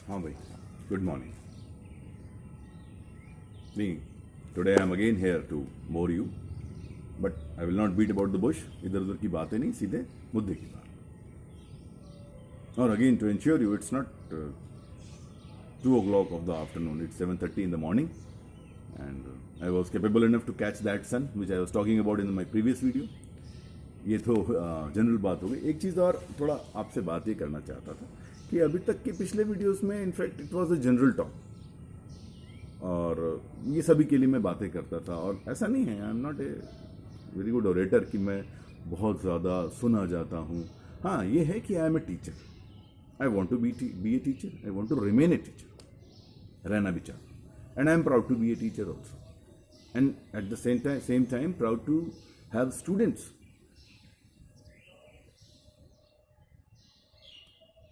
हाँ भाई, good morning. नहीं, today I am again here to more you, but I will not beat about the bush. इधर उधर की बातें नहीं, सीधे मुद्दे की बात। और again to ensure you, it's not 2 o'clock of the afternoon, it's 7:30 in the morning, and I was capable enough to catch that sun which I was talking about in my previous video. ये तो general बात हो गई। एक चीज़ और थोड़ा आपसे बात ये करना चाहता था कि अभी तक के पिछले वीडियोस में in fact it was a general talk, और ये सभी के लिए मैं बातें करता था। और ऐसा नहीं है, आई am not a very good orator कि मैं बहुत ज़्यादा सुना जाता हूँ। हाँ, ये है कि I am a teacher, I want to be a teacher, I want to remain a teacher, रहना भी चाहता, and I am proud to be a teacher also, and at the same time proud to have students,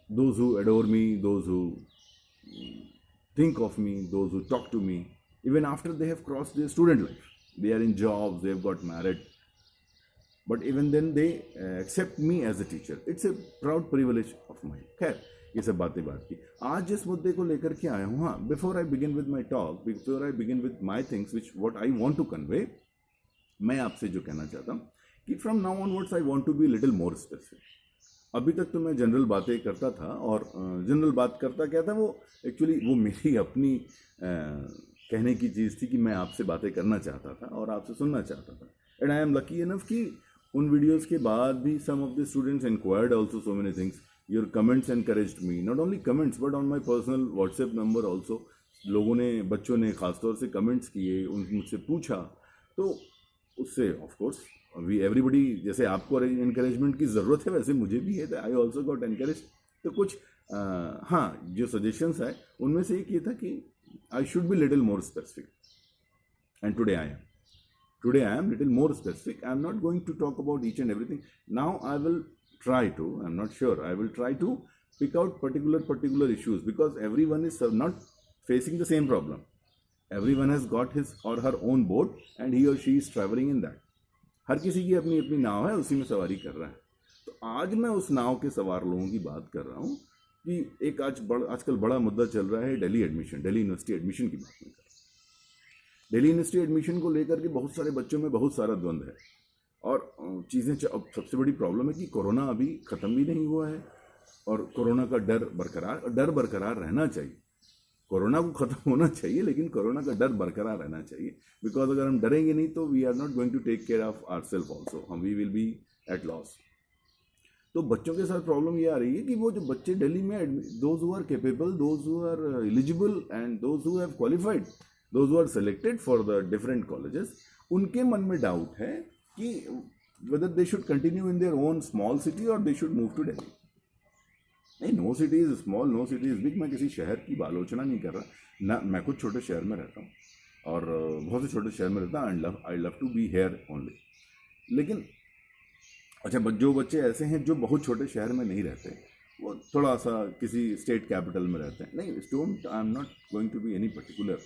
those who adore me, those who think of me, those who talk to me, even after they have crossed their student life. They are in jobs, they have got married, but even then they accept me as a teacher. It's a proud privilege of mine. खैर, ये सब बातें बात की। आज जिस मुद्दे को लेकर के आया हूँ, हाँ, before I begin with my talk, before I begin with my things which what I want to convey, मैं आपसे जो कहना चाहता हूँ कि from now onwards I want to be little more specific. अभी तक तो मैं जनरल बातें करता था, और जनरल बात करता क्या था, वो एक्चुअली वो मेरी अपनी कहने की चीज़ थी कि मैं आपसे बातें करना चाहता था और आपसे सुनना चाहता था। And I am lucky enough कि उन वीडियोस के बाद भी some of the students inquired also so many things. Your comments encouraged me, not only comments but on my personal WhatsApp number also. लोगों ने, बच्चों ने खासतौर से कमेंट्स किए, मुझसे पूछा, तो उससे ऑफकोर्स वी एवरीबडी, जैसे आपको इनकरेजमेंट की ज़रूरत है वैसे मुझे भी है, आई ऑल्सो गॉट एनकरेज। तो कुछ हाँ, जो सजेशंस है उनमें से एक ये था कि I should be little more specific, and today I am little more specific. I am not going to talk about each and everything now. I will try to, I'm not sure, I will try to pick out particular issues, because everyone is not facing the same problem. Everyone has got his or her own boat and he or she is traveling in that. हर किसी की अपनी अपनी नाव है, उसी में सवारी कर रहा है। तो आज मैं उस नाव के सवार लोगों की बात कर रहा हूँ कि एक आजकल बड़ा मुद्दा चल रहा है दिल्ली यूनिवर्सिटी एडमिशन की बात में कर। दिल्ली यूनिवर्सिटी एडमिशन को लेकर के बहुत सारे बच्चों में बहुत सारा द्वंद्व है, और चीज़ें, अब सबसे बड़ी प्रॉब्लम है कि कोरोना अभी ख़त्म भी नहीं हुआ है, और कोरोना का डर बरकरार रहना चाहिए। कोरोना को ख़त्म होना चाहिए, लेकिन कोरोना का डर बरकरार रहना चाहिए, बिकॉज अगर हम डरेंगे नहीं तो we are not going to take care of our self also, हम we will be at loss. तो बच्चों के साथ प्रॉब्लम ये आ रही है कि वो जो बच्चे दिल्ली में, those who are capable, those who are eligible, and those who have qualified, those who are selected for the different colleges, उनके मन में डाउट है कि whether they should continue in their own small city or they should move to Delhi. नहीं, no city is small, no city is big. मैं किसी शहर की आलोचना नहीं कर रहा ना, मैं खुद छोटे शहर में रहता हूँ, और बहुत से छोटे शहर में रहता हूँ। I love to be here only. लेकिन अच्छा, जो बच्चे ऐसे हैं जो बहुत छोटे शहर में नहीं रहते, वो थोड़ा सा किसी स्टेट कैपिटल में रहते हैं, नहीं, don't, I am not going to be any particular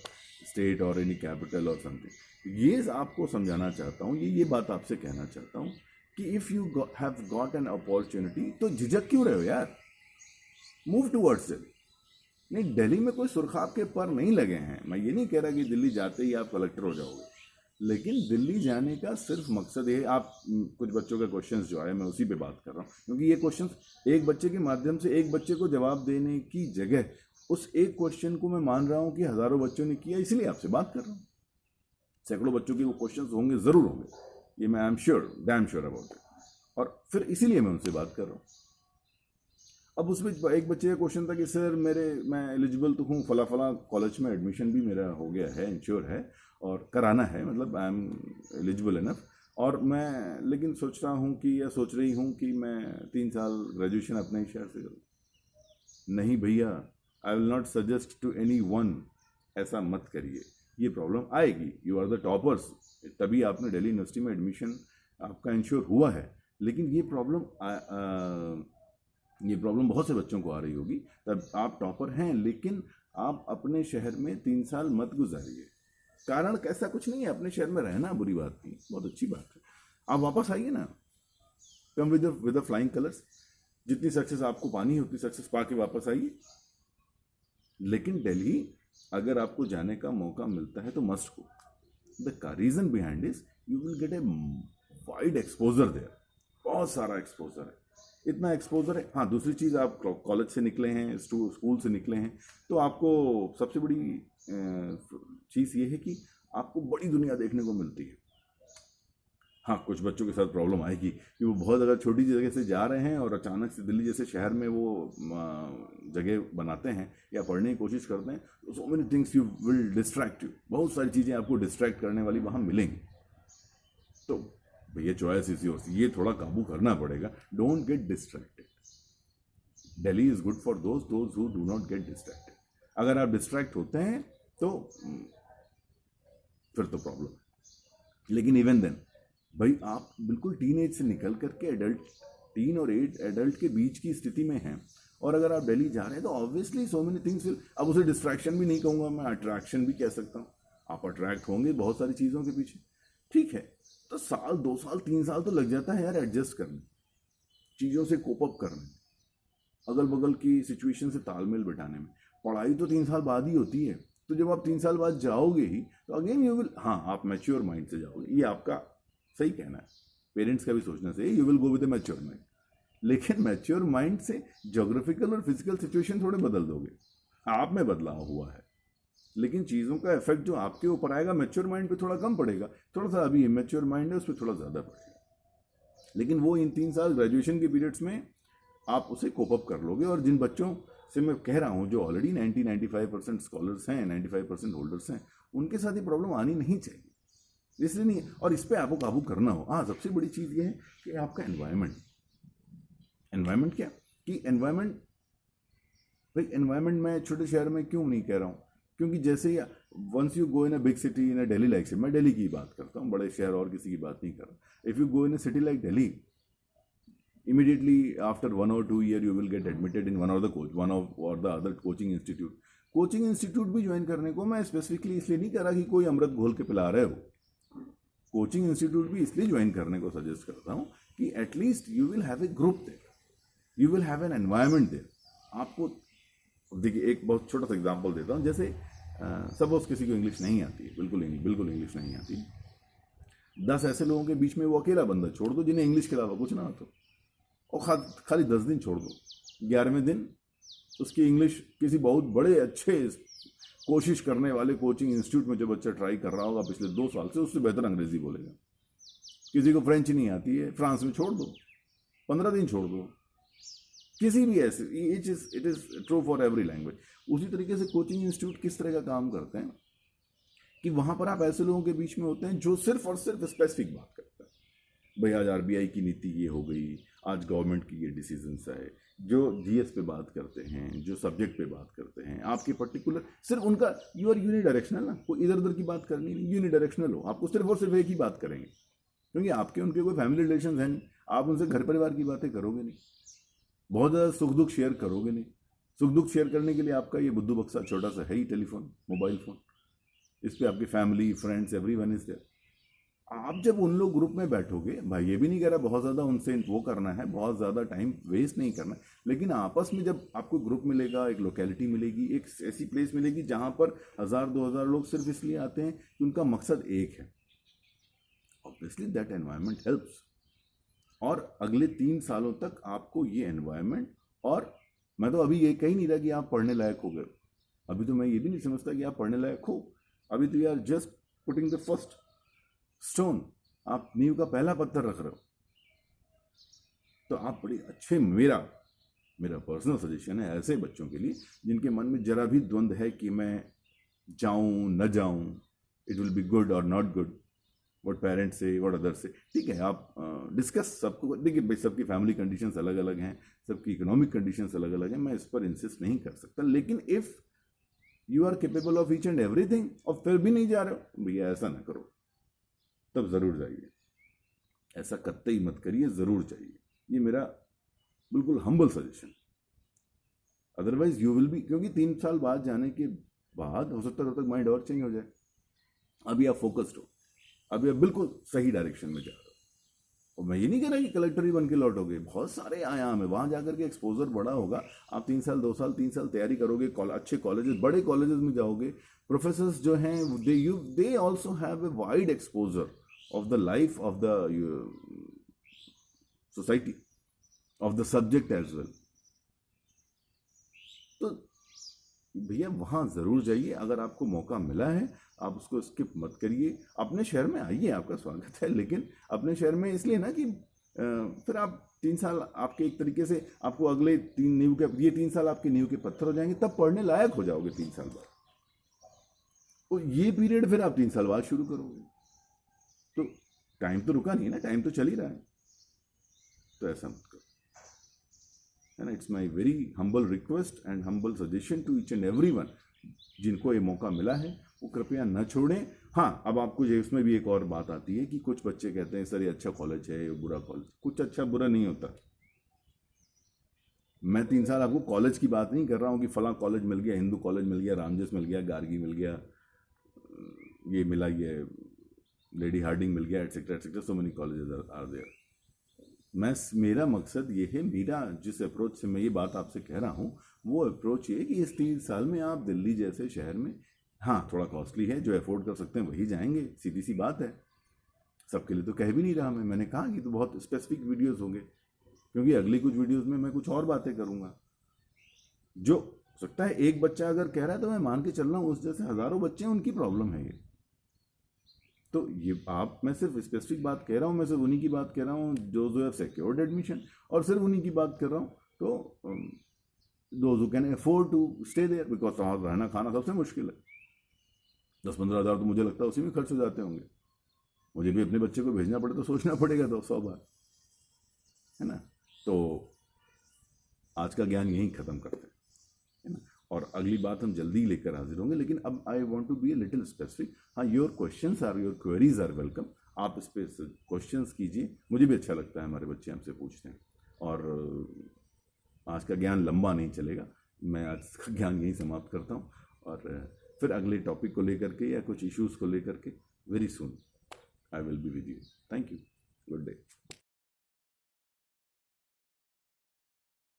state और एनी कैपिटल और समथिंग। ये आपको समझाना चाहता हूँ, ये बात आपसे कहना चाहता हूँ कि if you have got an opportunity, तो झिझक क्यों रहे हो यार, मूव टूवर्ड्स दिल्ली। नहीं, दिल्ली में कोई सुरखाब के पर नहीं लगे हैं। मैं ये नहीं कह रहा कि दिल्ली जाते ही आप कलेक्टर हो जाओगे, लेकिन दिल्ली जाने का सिर्फ मकसद ये, आप कुछ बच्चों के क्वेश्चंस जो आए, मैं उसी पे बात कर रहा हूँ, क्योंकि ये क्वेश्चंस एक बच्चे के माध्यम से एक बच्चे को जवाब देने की जगह उस एक क्वेश्चन को मैं मान रहा हूँ कि हज़ारों बच्चों ने किया, इसलिए आपसे बात कर रहा हूँ। सैकड़ों बच्चों के वो क्वेश्चंस होंगे, ज़रूर होंगे, ये मैं I am sure, damn sure about it, और फिर इसीलिए मैं उनसे बात कर रहा हूँ। अब उसमें एक बच्चे का क्वेश्चन था कि सर मैं एलिजिबल तो हूँ, फला कॉलेज में एडमिशन भी मेरा हो गया है, इंश्योर है, और कराना है, मतलब आई एम एलिजिबल इनफ, और मैं लेकिन सोच रही हूँ कि मैं 3 साल ग्रेजुएशन अपने ही शहर से करूँ। नहीं भैया, I will not suggest to anyone, ऐसा मत करिए, ये प्रॉब्लम आएगी। यू आर द टॉपर्स, तभी आपने दिल्ली यूनिवर्सिटी में एडमिशन आपका इंश्योर हुआ है, लेकिन ये प्रॉब्लम बहुत से बच्चों को आ रही होगी। तब आप टॉपर हैं, लेकिन आप अपने शहर में 3 साल मत गुजारिए। कारण कैसा कुछ नहीं है, अपने शहर में रहना बुरी बात नहीं, बहुत अच्छी बात है। आप वापस आइए ना, come with the flying colours. जितनी सक्सेस आपको पानी है उतनी सक्सेस पा के वापस आइए। लेकिन दिल्ली अगर आपको जाने का मौका मिलता है तो must go. The reason behind is you will get a wide exposure there. बहुत सारा एक्सपोजर है, इतना एक्सपोजर है. हाँ, दूसरी चीज़, आप कॉलेज से निकले हैं, स्कूल से निकले हैं, तो आपको सबसे बड़ी चीज़ ये है कि आपको बड़ी दुनिया देखने को मिलती है. हाँ, कुछ बच्चों के साथ प्रॉब्लम आएगी कि वो बहुत अगर छोटी जगह से जा रहे हैं और अचानक से दिल्ली जैसे शहर में वो जगह बनाते हैं या पढ़ने की कोशिश करते हैं, तो सो many things you will distract you. बहुत सारी चीज़ें आपको डिस्ट्रैक्ट करने वाली वहाँ मिलेंगी. तो भैया चॉइस इज योर्स, ये थोड़ा काबू करना पड़ेगा. Don't get distracted. Delhi is good for those who do not get distracted. अगर आप डिस्ट्रैक्ट होते हैं तो फिर तो प्रॉब्लम है. लेकिन इवन देन भाई, आप बिल्कुल टीन एज से निकल करके एडल्ट, टीन और एडल्ट के बीच की स्थिति में हैं, और अगर आप दिल्ली जा रहे हैं तो obviously so many things will. अब उसे डिस्ट्रैक्शन भी नहीं कहूँगा मैं, अट्रैक्शन भी कह सकता हूँ. आप अट्रैक्ट होंगे बहुत सारी चीज़ों के पीछे, ठीक है. तो साल, 2 साल, 3 साल तो लग जाता है यार एडजस्ट करने, चीज़ों से कोप अप करने, अगल बगल की सिचुएशन से तालमेल बिठाने में. पढ़ाई तो 3 साल बाद ही होती है, तो जब आप 3 साल बाद जाओगे ही तो अगेन यू विल, हाँ, आप मैच्योर माइंड से जाओगे. ये आपका सही कहना है, पेरेंट्स का भी सोचना चाहिए. You will go with A mature mind. लेकिन मैच्योर माइंड से ज्योग्राफिकल और फिजिकल सिचुएशन थोड़े बदल दोगे. आप में बदलाव हुआ है, लेकिन चीज़ों का इफेक्ट जो आपके ऊपर आएगा मैच्योर माइंड पे थोड़ा कम पड़ेगा. थोड़ा सा अभी इमेच्योर माइंड है, उस पर थोड़ा ज़्यादा पड़ेगा. लेकिन वो इन 3 साल ग्रेजुएशन के पीरियड्स में आप उसे कोप अप कर लोगे. और जिन बच्चों से मैं कह रहा हूँ जो ऑलरेडी 90-95% स्कॉलर्स हैं, 95% होल्डर्स हैं, उनके साथ ये प्रॉब्लम आनी नहीं चाहिए. इसलिए नहीं, और इस पर आपको काबू करना हो. हाँ, सबसे बड़ी चीज़ ये है कि आपका एनवायरनमेंट. एनवायरनमेंट क्या कि एनवायरनमेंट, भाई एनवायरनमेंट मैं छोटे शहर में क्यों नहीं कह रहा हूँ, क्योंकि जैसे ही once you go in a big city, in a Delhi like city, मैं दिल्ली की बात करता हूँ, बड़े शहर और किसी की बात नहीं कर रहा. If you go in a city like Delhi, immediately after 1 or 2 year you will get admitted in one or the other coaching institute. Coaching institute भी ज्वाइन करने को मैं स्पेसिफिकली इसलिए नहीं कह रहा कि कोई अमृत घोल के पिला रहे हो. कोचिंग इंस्टीट्यूट भी इसलिए ज्वाइन करने को सजेस्ट करता हूँ कि at least you will have a group there, you will have an environment there. आपको देखिए, एक बहुत छोटा सा एग्जांपल देता हूँ. जैसे सपोज किसी को इंग्लिश नहीं आती है, बिल्कुल इंग्लिश नहीं आती. 10 ऐसे लोगों के बीच में वो अकेला बंदा छोड़ दो जिन्हें इंग्लिश के अलावा कुछ ना आता, और खाली 10 दिन छोड़ दो. 11वें दिन उसकी इंग्लिश किसी बहुत बड़े अच्छे कोशिश करने वाले कोचिंग इंस्टीट्यूट में जो बच्चा ट्राई कर रहा होगा पिछले 2 साल से, उससे बेहतर अंग्रेजी बोलेगा. किसी को फ्रेंच नहीं आती है, फ्रांस में छोड़ दो, 15 दिन छोड़ दो. किसी भी ऐसे, it is true for every language. उसी तरीके से कोचिंग इंस्टीट्यूट किस तरह का काम करते हैं कि वहाँ पर आप ऐसे लोगों के बीच में होते हैं जो सिर्फ और सिर्फ स्पेसिफिक बात करते हैं. भाई आज आरबीआई की नीति ये हो गई, आज गवर्नमेंट की ये डिसीजंस है, जो जीएस पे बात करते हैं, जो सब्जेक्ट पे बात करते हैं, आपके पर्टिकुलर सिर्फ उनका, यू आर यूनिडायरेक्शनल ना, कोई इधर उधर की बात करनी नहीं, यूनिडायरेक्शनल हो. आपको सिर्फ और सिर्फ एक ही बात करेंगे, क्योंकि आपके उनके कोई फैमिली रिलेशन हैं, आप उनसे घर परिवार की बातें करोगे नहीं, बहुत ज़्यादा सुख दुख शेयर करोगे नहीं. सुख दुख शेयर करने के लिए आपका ये बुद्धू बक्सा छोटा सा है ही, टेलीफोन, मोबाइल फ़ोन. इस पर आपकी family, friends, everyone is there. आप जब उन लोग ग्रुप में बैठोगे, भाई ये भी नहीं कह रहा बहुत ज़्यादा उनसे वो करना है, बहुत ज़्यादा टाइम वेस्ट नहीं करना, लेकिन आपस में जब आपको ग्रुप मिलेगा, एक लोकेलिटी मिलेगी, एक ऐसी प्लेस मिलेगी जहाँ पर 1000-2000 लोग सिर्फ इसलिए आते हैं कि उनका मकसद एक है, ऑब्वियसली दैट एनवायरनमेंट हेल्प्स. और अगले 3 सालों तक आपको ये एनवायरनमेंट, और मैं तो अभी ये कह ही नहीं रहा कि आप पढ़ने लायक हो गए, अभी तो मैं ये भी नहीं समझता कि आप पढ़ने लायक हो. अभी तो you are just putting the first stone, आप नींव का पहला पत्थर रख रहे हो. तो आप बड़े अच्छे, मेरा पर्सनल सजेशन है ऐसे बच्चों के लिए जिनके मन में जरा भी द्वंद्व है कि मैं जाऊं न जाऊं, इट विल बी गुड और नॉट गुड, व्हाट पेरेंट्स से, व्हाट अदर से. ठीक है, आप डिस्कस सबको, देखिए भाई सबकी फैमिली कंडीशंस अलग अलग हैं, सबकी इकोनॉमिक कंडीशंस अलग अलग हैं, मैं इस पर इंसिस्ट नहीं कर सकता. लेकिन if you are capable of each and everything और फिर भी नहीं जा रहे हो, भैया ऐसा ना करो, तब ज़रूर जाइए. ऐसा कतई मत करिए, ज़रूर जाइए. ये मेरा बिल्कुल humble suggestion. Otherwise you will be, क्योंकि 3 साल बाद जाने के बाद हो सकता है तब तक माइंड और चेंज हो जाए. अभी आप फोकस्ड हो, अभी आप बिल्कुल सही डायरेक्शन में जा रहे हो, और मैं ये नहीं कह रहा कि कलेक्टर ही बन के लौटोगे, बहुत सारे आयाम है, वहाँ जाकर के एक्सपोजर बड़ा होगा। आप 3 साल 2 साल 3 साल तैयारी करोगे, अच्छे कॉलेजेस बड़े कॉलेजेस में जाओगे, प्रोफेसर्स जो हैं they also have a wide exposure of the life of the society, of the subject as well. तो भैया वहाँ ज़रूर जाइए, अगर आपको मौका मिला है आप उसको स्किप मत करिए। अपने शहर में आइए, आपका स्वागत है, लेकिन अपने शहर में इसलिए ना कि फिर आप 3 साल आपके एक तरीके से आपको अगले 3 साल आपके नींव के पत्थर हो जाएंगे, तब पढ़ने लायक हो जाओगे 3 साल बाद। तो ये पीरियड फिर आप 3 साल बाद शुरू करोगे, तो टाइम तो रुका नहीं ना, टाइम तो चल ही रहा है। तो ऐसा मत करो, है ना। It's my very humble request and humble suggestion to each and every one, जिनको ये मौका मिला है वो कृपया न छोड़ें। हाँ, अब आपको इसमें भी एक और बात आती है कि कुछ बच्चे कहते हैं सर ये अच्छा कॉलेज है, ये बुरा कॉलेज। कुछ अच्छा बुरा नहीं होता। मैं 3 साल आपको कॉलेज की बात नहीं कर रहा हूँ कि फला कॉलेज मिल गया, हिंदू कॉलेज मिल गया, रामजस मिल गया, गार्गी मिल गया, ये मिला, ये लेडी हार्डिंग मिल गया, etcetera etcetera, so many colleges are there. मेरा मकसद ये है, मेरा जिस अप्रोच से मैं ये बात आपसे कह रहा हूँ वो अप्रोच ये है कि इस 3 साल में आप दिल्ली जैसे शहर में, हाँ थोड़ा कॉस्टली है, जो अफोर्ड कर सकते हैं वही जाएंगे, सीधी सी बात है। सबके लिए तो कह भी नहीं रहा मैंने कहा कि तो बहुत स्पेसिफिक वीडियोस होंगे, क्योंकि अगली कुछ वीडियोस में मैं कुछ और बातें करूँगा। जो हो सकता है एक बच्चा अगर कह रहा है तो मैं मान के चल रहा हूँ, उस जैसे हज़ारों बच्चे हैं, उनकी प्रॉब्लम है ये। तो ये मैं सिर्फ स्पेसिफिक बात कह रहा हूँ, मैं सिर्फ उन्हीं की बात कह रहा हूँ जो हैव सिक्योर्ड एडमिशन, और सिर्फ उन्हीं की बात कर रहा हूँ तो those who can afford to stay there, because वहाँ रहना खाना सबसे मुश्किल है। 10-15 हज़ार तो मुझे लगता है उसी में खर्च हो जाते होंगे। मुझे भी अपने बच्चे को भेजना पड़े तो सोचना पड़ेगा 100 बार, है ना। तो आज का ज्ञान यहीं ख़त्म करते हैं, है ना। और अगली बात हम जल्दी लेकर हाजिर होंगे, लेकिन अब I want to be a little specific. हाँ, your questions are, your queries are welcome. आप इस पर क्वेश्चंस कीजिए, मुझे भी अच्छा लगता है हमारे बच्चे हमसे पूछते हैं। और आज का ज्ञान लंबा नहीं चलेगा, मैं आज का ज्ञान यहीं समाप्त करता हूँ, और फिर अगले टॉपिक को लेकर के या कुछ इश्यूज़ को लेकर के very soon I will be with you. Thank you, good day.